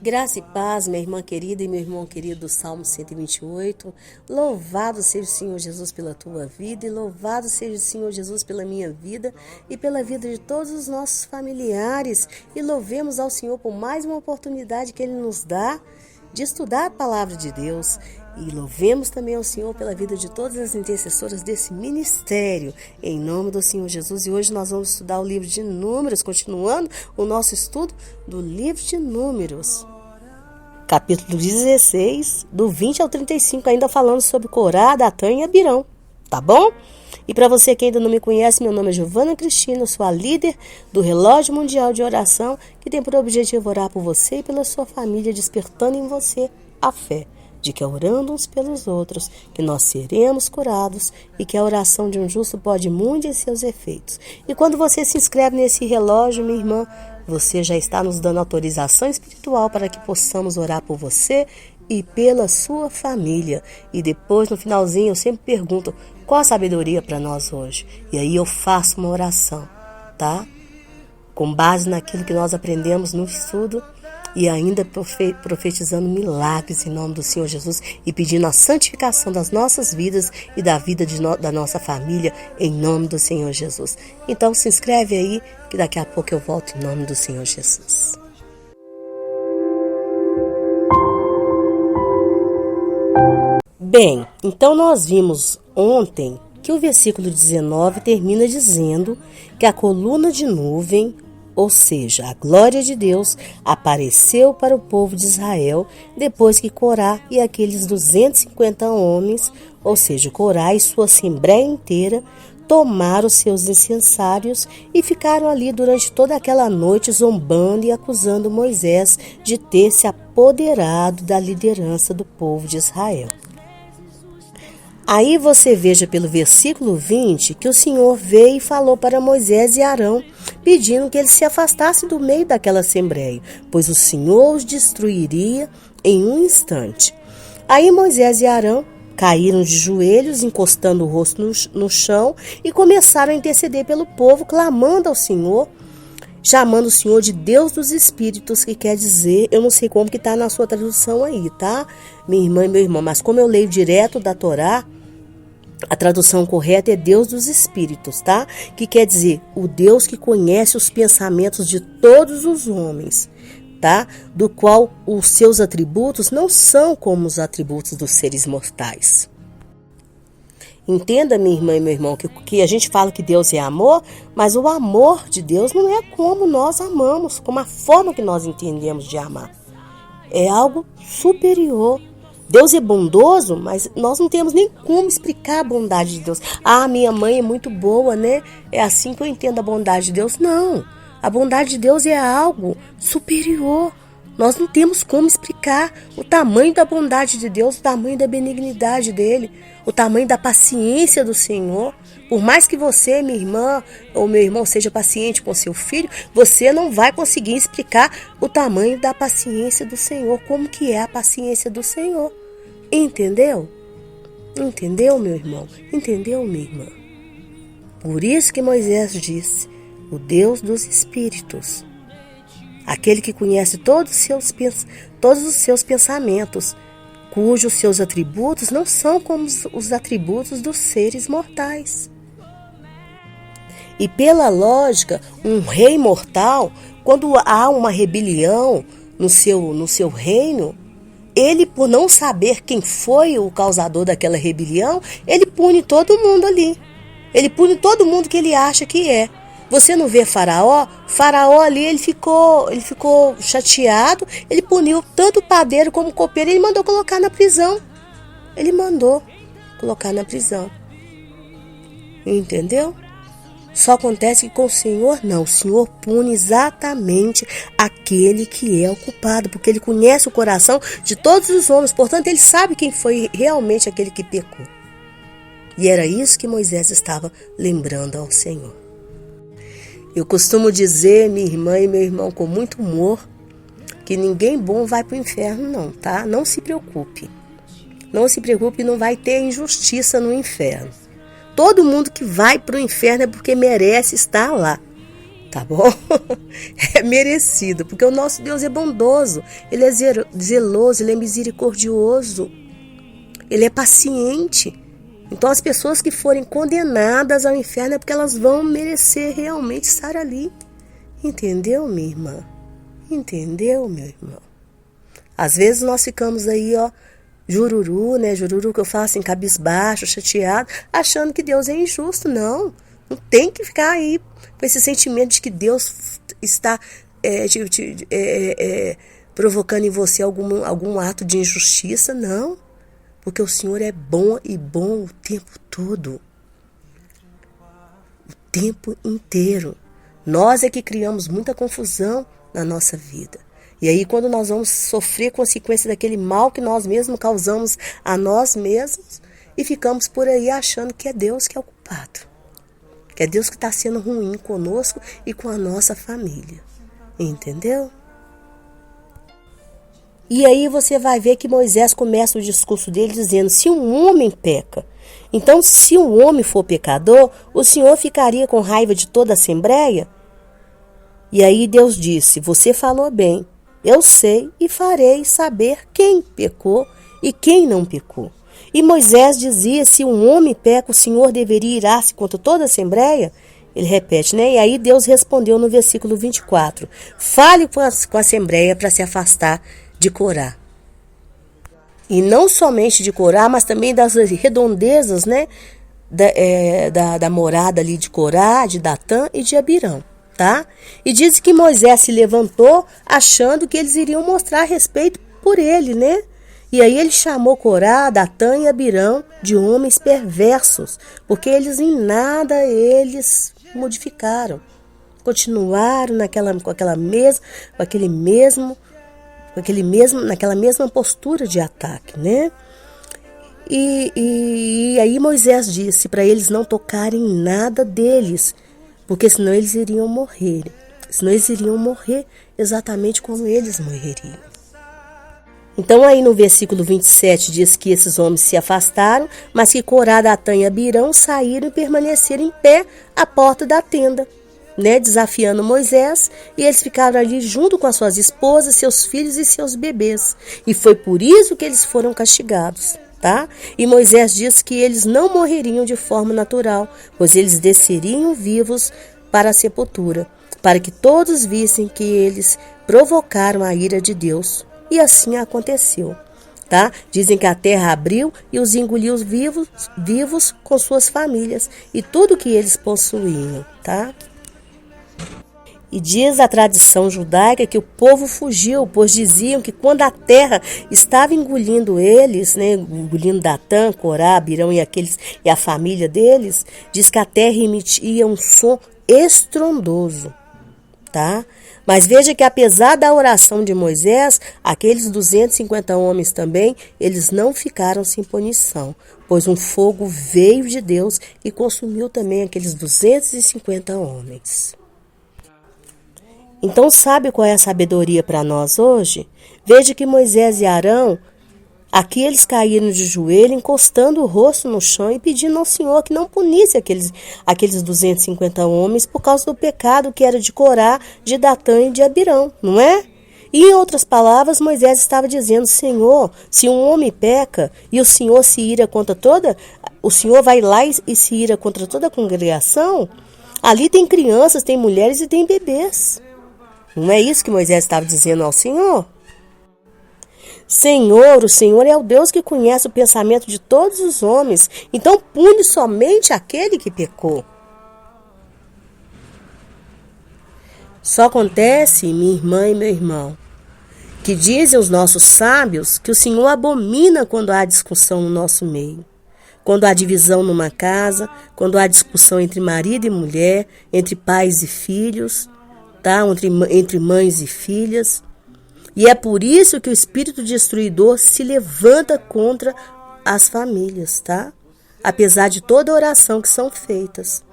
Graça e paz, minha irmã querida e meu irmão querido do Salmo 128. Louvado seja o Senhor Jesus pela tua vida e louvado seja o Senhor Jesus pela minha vida e pela vida de todos os nossos familiares. E louvemos ao Senhor por mais uma oportunidade que Ele nos dá de estudar a palavra de Deus. E louvemos também ao Senhor pela vida de todas as intercessoras desse ministério, em nome do Senhor Jesus. E hoje nós vamos estudar o livro de Números, continuando o nosso estudo do livro de Números. Capítulo 16, do 20 ao 35, ainda falando sobre Corá, Datã e Abirão, tá bom? E para você que ainda não me conhece, meu nome é Giovana Cristina, sou a líder do Relógio Mundial de Oração, que tem por objetivo orar por você e pela sua família, despertando em você a fé de que orando uns pelos outros, que nós seremos curados e que a oração de um justo pode muito em seus efeitos. E quando você se inscreve nesse relógio, minha irmã, você já está nos dando autorização espiritual para que possamos orar por você e pela sua família. E depois, no finalzinho, eu sempre pergunto, qual a sabedoria para nós hoje? E aí eu faço uma oração, tá? Com base naquilo que nós aprendemos no estudo, e ainda profetizando milagres em nome do Senhor Jesus e pedindo a santificação das nossas vidas e da vida da nossa família em nome do Senhor Jesus. Então se inscreve aí que daqui a pouco eu volto em nome do Senhor Jesus. Bem, então nós vimos ontem que o versículo 19 termina dizendo que a coluna de nuvem, ou seja, a glória de Deus, apareceu para o povo de Israel depois que Corá e aqueles 250 homens, ou seja, Corá e sua assembleia inteira, tomaram seus incensários e ficaram ali durante toda aquela noite zombando e acusando Moisés de ter se apoderado da liderança do povo de Israel. Aí você veja pelo versículo 20 que o Senhor veio e falou para Moisés e Arão, pedindo que eles se afastassem do meio daquela assembleia, pois o Senhor os destruiria em um instante. Aí Moisés e Arão caíram de joelhos, encostando o rosto no chão e começaram a interceder pelo povo, clamando ao Senhor, chamando o Senhor de Deus dos Espíritos, que quer dizer, eu não sei como que está na sua tradução aí, tá? Minha irmã e meu irmão, mas como eu leio direto da Torá, a tradução correta é Deus dos Espíritos, tá? Que quer dizer, o Deus que conhece os pensamentos de todos os homens, tá? Do qual os seus atributos não são como os atributos dos seres mortais. Entenda, minha irmã e meu irmão, que a gente fala que Deus é amor, mas o amor de Deus não é como nós amamos, como a forma que nós entendemos de amar. É algo superior. Deus é bondoso, mas nós não temos nem como explicar a bondade de Deus. Ah, minha mãe é muito boa, né? É assim que eu entendo a bondade de Deus. Não, a bondade de Deus é algo superior. Nós não temos como explicar o tamanho da bondade de Deus, o tamanho da benignidade dele, o tamanho da paciência do Senhor. Por mais que você, minha irmã ou meu irmão, seja paciente com seu filho, você não vai conseguir explicar o tamanho da paciência do Senhor, como que é a paciência do Senhor. Entendeu? Entendeu, meu irmão? Entendeu, minha irmã? Por isso que Moisés disse, o Deus dos Espíritos, aquele que conhece todos os seus pensamentos, cujos seus atributos não são como os atributos dos seres mortais. E pela lógica, um rei mortal, quando há uma rebelião no seu reino, ele, por não saber quem foi o causador daquela rebelião, ele pune todo mundo ali. Ele pune todo mundo que ele acha que é. Você não vê Faraó? Faraó ali, ele ficou chateado, ele puniu tanto o padeiro como o copeiro, ele mandou colocar na prisão. Ele mandou colocar na prisão. Entendeu? Só acontece que com o Senhor, não. O Senhor pune exatamente aquele que é o culpado, porque ele conhece o coração de todos os homens, portanto, ele sabe quem foi realmente aquele que pecou. E era isso que Moisés estava lembrando ao Senhor. Eu costumo dizer, minha irmã e meu irmão, com muito humor, que ninguém bom vai para o inferno, não, tá? Não se preocupe. Não se preocupe, não vai ter injustiça no inferno. Todo mundo que vai para o inferno é porque merece estar lá. tá bom? É merecido, porque o nosso Deus é bondoso, Ele é zeloso, Ele é misericordioso, Ele é paciente. Então as pessoas que forem condenadas ao inferno é porque elas vão merecer realmente estar ali. Entendeu, minha irmã? Entendeu, meu irmão? Às vezes nós ficamos aí, jururu, né? Jururu que eu falo assim, cabisbaixo, chateado, achando que Deus é injusto. Não tem que ficar aí com esse sentimento de que Deus está provocando em você algum ato de injustiça. Não, porque o Senhor é bom e bom o tempo todo. O tempo inteiro. Nós é que criamos muita confusão na nossa vida. E aí quando nós vamos sofrer consequência daquele mal que nós mesmos causamos a nós mesmos e ficamos por aí achando que é Deus que é o culpado. Que é Deus que está sendo ruim conosco e com a nossa família. Entendeu? E aí você vai ver que Moisés começa o discurso dele dizendo, se um homem peca, então se um homem for pecador, o Senhor ficaria com raiva de toda a assembleia? E aí Deus disse, você falou bem, eu sei e farei saber quem pecou e quem não pecou. E Moisés dizia, se um homem peca, o Senhor deveria irar-se contra toda a assembleia? Ele repete, né? E aí Deus respondeu no versículo 24, fale com a assembleia para se afastar de Corá. E não somente de Corá, mas também das redondezas, né? Da morada ali de Corá, de Datã e de Abirão. Tá? E diz que Moisés se levantou achando que eles iriam mostrar respeito por ele, né? E aí ele chamou Corá, Datã e Abirão de homens perversos, porque eles em nada eles modificaram. Continuaram naquela mesma postura de ataque, né? E aí Moisés disse para eles não tocarem em nada deles, porque senão eles iriam morrer. Senão eles iriam morrer exatamente como eles morreriam. Então aí no versículo 27 diz que esses homens se afastaram, mas que Corá, Datã e Abirão saíram e permaneceram em pé à porta da tenda, né, desafiando Moisés, e eles ficaram ali junto com as suas esposas, seus filhos e seus bebês. E foi por isso que eles foram castigados. Tá? E Moisés diz que eles não morreriam de forma natural, pois eles desceriam vivos para a sepultura, para que todos vissem que eles provocaram a ira de Deus. E assim aconteceu. Tá? Dizem que a terra abriu e os engoliu vivos com suas famílias e tudo que eles possuíam. Tá? E diz a tradição judaica que o povo fugiu, pois diziam que quando a terra estava engolindo eles, né, engolindo Datã, Corá, Abirão e a família deles, diz que a terra emitia um som estrondoso, tá? Mas veja que apesar da oração de Moisés, aqueles 250 homens também, eles não ficaram sem punição, pois um fogo veio de Deus e consumiu também aqueles 250 homens. Então sabe qual é a sabedoria para nós hoje? Veja que Moisés e Arão, aqui eles caíram de joelho, encostando o rosto no chão e pedindo ao Senhor que não punisse aqueles 250 homens por causa do pecado que era de Corá, de Datã e de Abirão, não é? E em outras palavras, Moisés estava dizendo, Senhor, se um homem peca e o Senhor se ira contra o Senhor vai lá e se ira contra toda a congregação, ali tem crianças, tem mulheres e tem bebês. Não é isso que Moisés estava dizendo ao Senhor? Senhor, o Senhor é o Deus que conhece o pensamento de todos os homens, então pune somente aquele que pecou. Só acontece, minha irmã e meu irmão, que dizem os nossos sábios que o Senhor abomina quando há discussão no nosso meio. Quando há divisão numa casa, quando há discussão entre marido e mulher, entre pais e filhos, tá? Entre mães e filhas. E é por isso que o espírito destruidor se levanta contra as famílias, tá? Apesar de toda a oração que são feitas.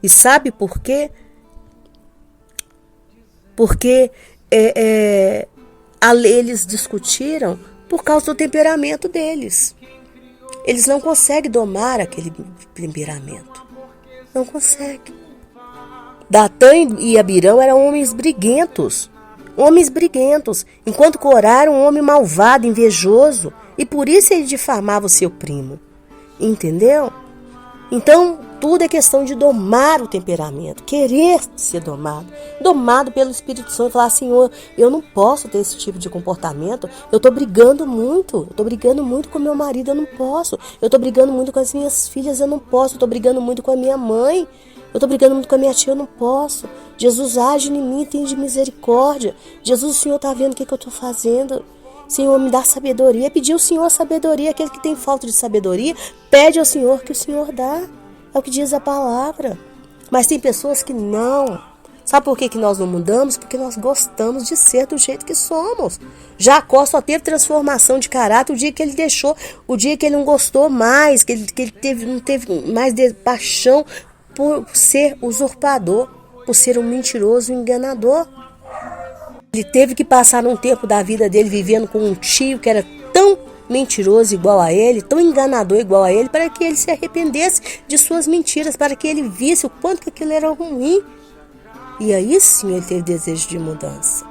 E sabe por quê? Porque eles discutiram por causa do temperamento deles. Eles não conseguem domar aquele temperamento. Não conseguem. Datã e Abirão eram homens briguentos. Homens briguentos, enquanto Corá era um homem malvado, invejoso, e por isso ele difamava o seu primo. Entendeu? Então, tudo é questão de domar o temperamento, querer ser domado pelo Espírito Santo e falar, Senhor, eu não posso ter esse tipo de comportamento, eu estou brigando muito com meu marido, eu não posso, eu estou brigando muito com as minhas filhas, eu não posso, eu estou brigando muito com a minha mãe, eu estou brigando muito com a minha tia, eu não posso. Jesus, age em mim, tem de misericórdia. Jesus, o Senhor está vendo o que eu estou fazendo. Senhor, me dá sabedoria. Pedir ao Senhor sabedoria. Aquele que tem falta de sabedoria, pede ao Senhor que o Senhor dá. É o que diz a palavra. Mas tem pessoas que não. Sabe por que nós não mudamos? Porque nós gostamos de ser do jeito que somos. Jacó só teve transformação de caráter o dia que ele deixou, o dia que ele não gostou mais, que ele não teve mais paixão por ser usurpador, por ser um mentiroso, um enganador. Ele teve que passar um tempo da vida dele vivendo com um tio que era tão mentiroso igual a ele, tão enganador igual a ele, para que ele se arrependesse de suas mentiras, para que ele visse o quanto que aquilo era ruim. E aí sim ele teve desejo de mudança.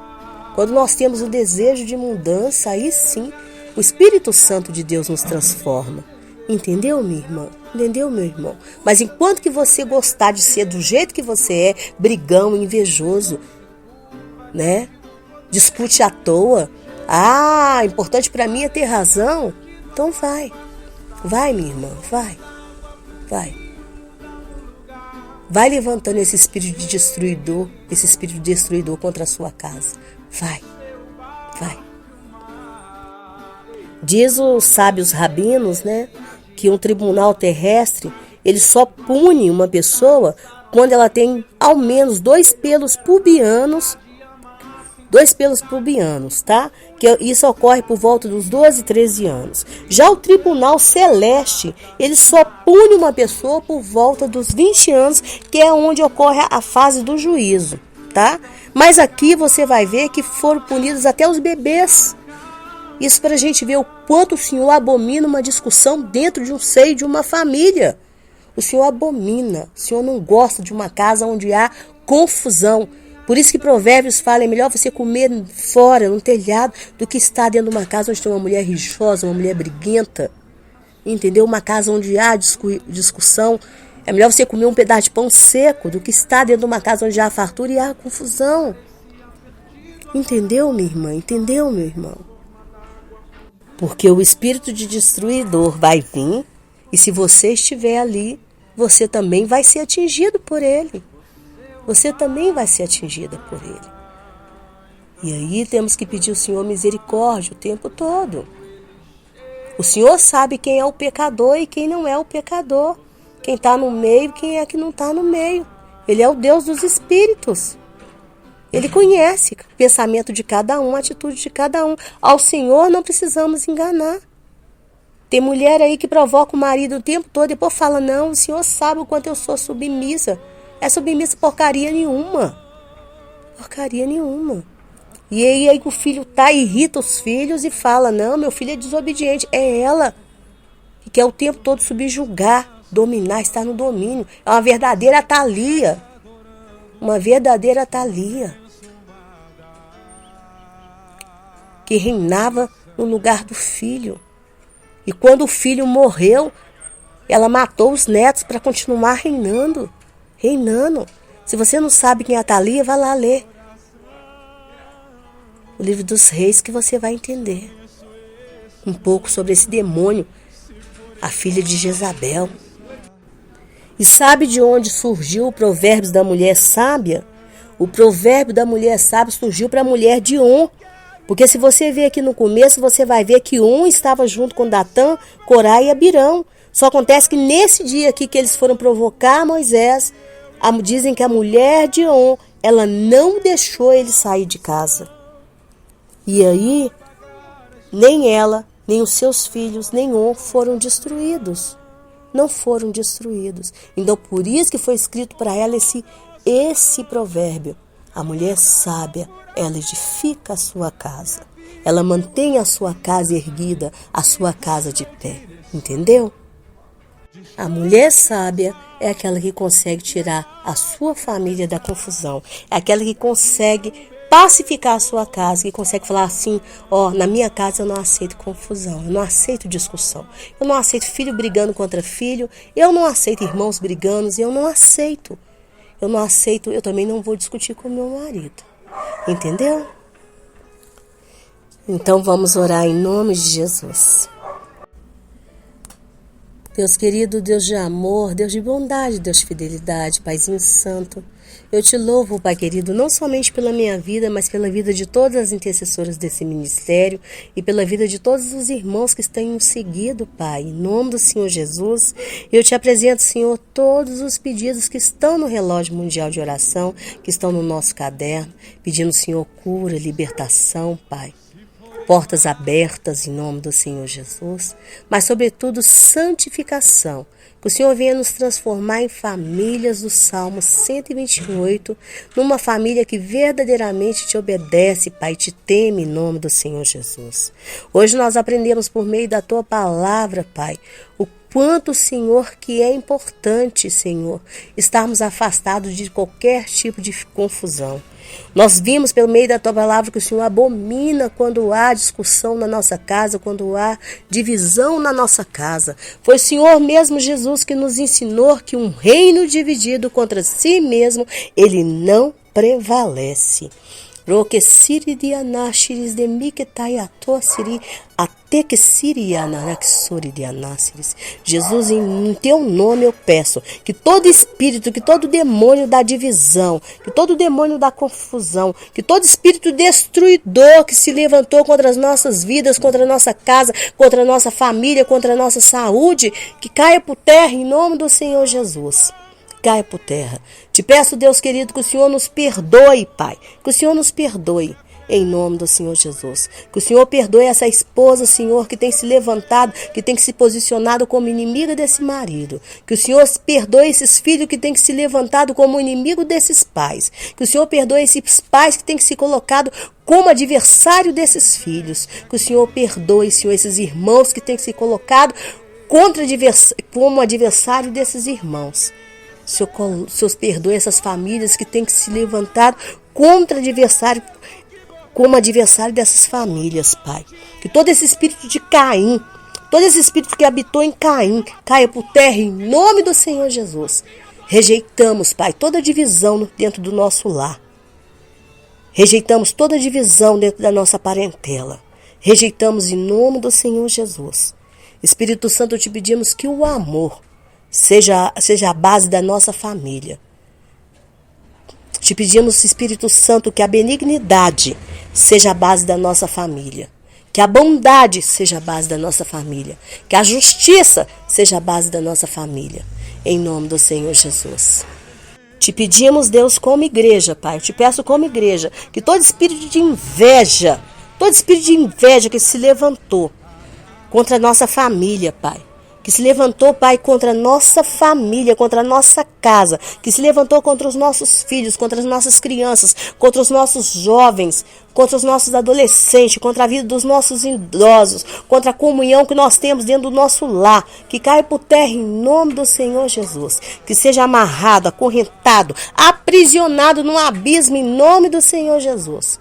Quando nós temos o desejo de mudança, aí sim o Espírito Santo de Deus nos transforma. Entendeu, minha irmã? Entendeu, meu irmão? Mas enquanto que você gostar de ser do jeito que você é, brigão, invejoso, né? Discute à toa. Importante para mim é ter razão. Então vai. Vai, minha irmã, vai. Vai. Vai levantando esse espírito destruidor contra a sua casa. Vai. Vai. Diz os sábios rabinos, né, que um tribunal terrestre, ele só pune uma pessoa quando ela tem ao menos 2 pelos pubianos, tá? Que isso ocorre por volta dos 12, 13 anos. Já o tribunal celeste, ele só pune uma pessoa por volta dos 20 anos, que é onde ocorre a fase do juízo, tá? Mas aqui você vai ver que foram punidos até os bebês. Isso para a gente ver o quanto o Senhor abomina uma discussão dentro de um seio de uma família. O Senhor abomina, o Senhor não gosta de uma casa onde há confusão. Por isso que Provérbios fala, é melhor você comer fora, no telhado, do que estar dentro de uma casa onde tem uma mulher rixosa, uma mulher briguenta. Entendeu? Uma casa onde há discussão. É melhor você comer um pedaço de pão seco do que estar dentro de uma casa onde há fartura e há confusão. Entendeu, minha irmã? Entendeu, meu irmão? Porque o espírito de destruidor vai vir, e se você estiver ali, você também vai ser atingido por ele. Você também vai ser atingida por ele. E aí temos que pedir ao Senhor misericórdia o tempo todo. O Senhor sabe quem é o pecador e quem não é o pecador. Quem está no meio e quem é que não está no meio. Ele é o Deus dos espíritos. Ele conhece o pensamento de cada um, a atitude de cada um. Ao Senhor não precisamos enganar. Tem mulher aí que provoca o marido o tempo todo e depois fala, não, o Senhor sabe o quanto eu sou submissa. É submissa porcaria nenhuma. Porcaria nenhuma. E aí o filho irrita os filhos e fala, não, meu filho é desobediente. É ela que quer o tempo todo subjugar, dominar, estar no domínio. É uma verdadeira Thalia. Uma verdadeira Thalia. Que reinava no lugar do filho. E quando o filho morreu, ela matou os netos para continuar reinando. Reinando. Se você não sabe quem é a Thalia, vai lá ler o livro dos reis que você vai entender um pouco sobre esse demônio, a filha de Jezabel. E sabe de onde surgiu o provérbio da mulher sábia? O provérbio da mulher sábia surgiu para a mulher de On. Porque se você ver aqui no começo, você vai ver que On estava junto com Datã, Corá e Abirão. Só acontece que nesse dia aqui que eles foram provocar Moisés, dizem que a mulher de On, ela não deixou ele sair de casa. E aí, nem ela, nem os seus filhos, nem On foram destruídos. Não foram destruídos. Então, por isso que foi escrito para ela esse provérbio. A mulher sábia, ela edifica a sua casa. Ela mantém a sua casa erguida, a sua casa de pé. Entendeu? A mulher sábia é aquela que consegue tirar a sua família da confusão. É aquela que consegue pacificar a sua casa, que consegue falar assim, na minha casa eu não aceito confusão, eu não aceito discussão, eu não aceito filho brigando contra filho, eu não aceito irmãos brigando, eu não aceito, eu também não vou discutir com meu marido, entendeu? Então vamos orar em nome de Jesus. Deus querido, Deus de amor, Deus de bondade, Deus de fidelidade, Paizinho Santo, eu te louvo, Pai querido, não somente pela minha vida, mas pela vida de todas as intercessoras desse ministério e pela vida de todos os irmãos que estão seguido, Pai. Em nome do Senhor Jesus, eu te apresento, Senhor, todos os pedidos que estão no relógio mundial de oração, que estão no nosso caderno, pedindo, Senhor, cura, libertação, Pai. Portas abertas em nome do Senhor Jesus, mas sobretudo santificação, que o Senhor venha nos transformar em famílias do Salmo 128, numa família que verdadeiramente te obedece, Pai, te teme em nome do Senhor Jesus. Hoje nós aprendemos por meio da Tua palavra, Pai, o quanto, Senhor, que é importante, Senhor, estarmos afastados de qualquer tipo de confusão. Nós vimos pelo meio da Tua palavra que o Senhor abomina quando há discussão na nossa casa, quando há divisão na nossa casa. Foi o Senhor mesmo Jesus que nos ensinou que um reino dividido contra si mesmo, ele não prevalece. Jesus, em teu nome eu peço que todo espírito, que todo demônio da divisão, que todo demônio da confusão, que todo espírito destruidor que se levantou contra as nossas vidas, contra a nossa casa, contra a nossa família, contra a nossa saúde, que caia por terra em nome do Senhor Jesus. Caia por terra. Te peço, Deus querido, que o Senhor nos perdoe, Pai. Que o Senhor nos perdoe, em nome do Senhor Jesus. Que o Senhor perdoe essa esposa, Senhor, que tem se levantado, que tem se posicionado como inimiga desse marido. Que o Senhor perdoe esses filhos que tem se levantado como inimigo desses pais. Que o Senhor perdoe esses pais que tem se colocado como adversário desses filhos. Que o Senhor perdoe, Senhor, esses irmãos que tem se colocado como adversário desses irmãos. Senhor, perdoe essas famílias que têm que se levantar contra adversário, como adversário dessas famílias, Pai. Que todo esse espírito de Caim, todo esse espírito que habitou em Caim, caia por terra em nome do Senhor Jesus. Rejeitamos, Pai, toda divisão dentro do nosso lar. Rejeitamos toda divisão dentro da nossa parentela. Rejeitamos em nome do Senhor Jesus. Espírito Santo, te pedimos que o amor seja a base da nossa família. Te pedimos, Espírito Santo, que a benignidade seja a base da nossa família. Que a bondade seja a base da nossa família. Que a justiça seja a base da nossa família. Em nome do Senhor Jesus. Te pedimos, Deus, como igreja, Pai. Eu te peço como igreja, que todo espírito de inveja que se levantou contra a nossa família, Pai. Que se levantou, Pai, contra a nossa família, contra a nossa casa, que se levantou contra os nossos filhos, contra as nossas crianças, contra os nossos jovens, contra os nossos adolescentes, contra a vida dos nossos idosos, contra a comunhão que nós temos dentro do nosso lar, que caia por terra em nome do Senhor Jesus, que seja amarrado, acorrentado, aprisionado num abismo em nome do Senhor Jesus.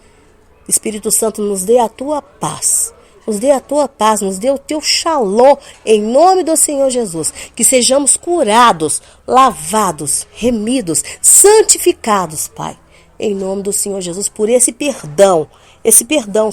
Espírito Santo, nos dê a tua paz. Nos dê a tua paz, nos dê o teu shalom, em nome do Senhor Jesus. Que sejamos curados, lavados, remidos, santificados, Pai. Em nome do Senhor Jesus, por esse perdão,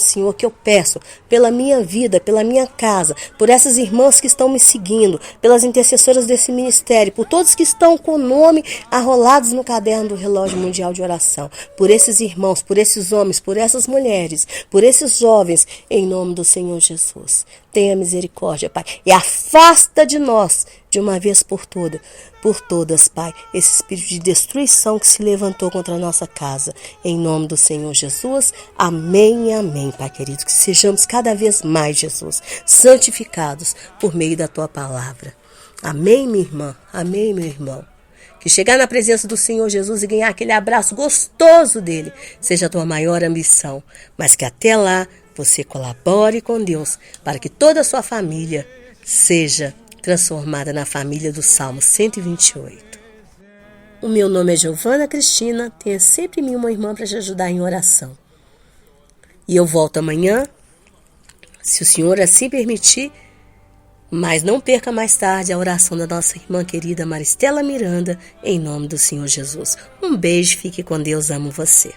Senhor, que eu peço pela minha vida, pela minha casa, por essas irmãs que estão me seguindo, pelas intercessoras desse ministério, por todos que estão com o nome arrolados no caderno do relógio mundial de oração, por esses irmãos, por esses homens, por essas mulheres, por esses jovens, em nome do Senhor Jesus. Tenha misericórdia, Pai, e afasta de nós, de uma vez por todas, Pai, esse espírito de destruição que se levantou contra a nossa casa. Em nome do Senhor Jesus, amém e amém, Pai querido. Que sejamos cada vez mais, Jesus, santificados por meio da Tua palavra. Amém, minha irmã, amém, meu irmão. Que chegar na presença do Senhor Jesus e ganhar aquele abraço gostoso dele seja a tua maior ambição, mas que até lá você colabore com Deus para que toda a sua família seja transformada na família do Salmo 128. O meu nome é Giovana Cristina, tenha sempre em mim uma irmã para te ajudar em oração. E eu volto amanhã, se o Senhor assim permitir, mas não perca mais tarde a oração da nossa irmã querida Maristela Miranda, em nome do Senhor Jesus. Um beijo, fique com Deus, amo você.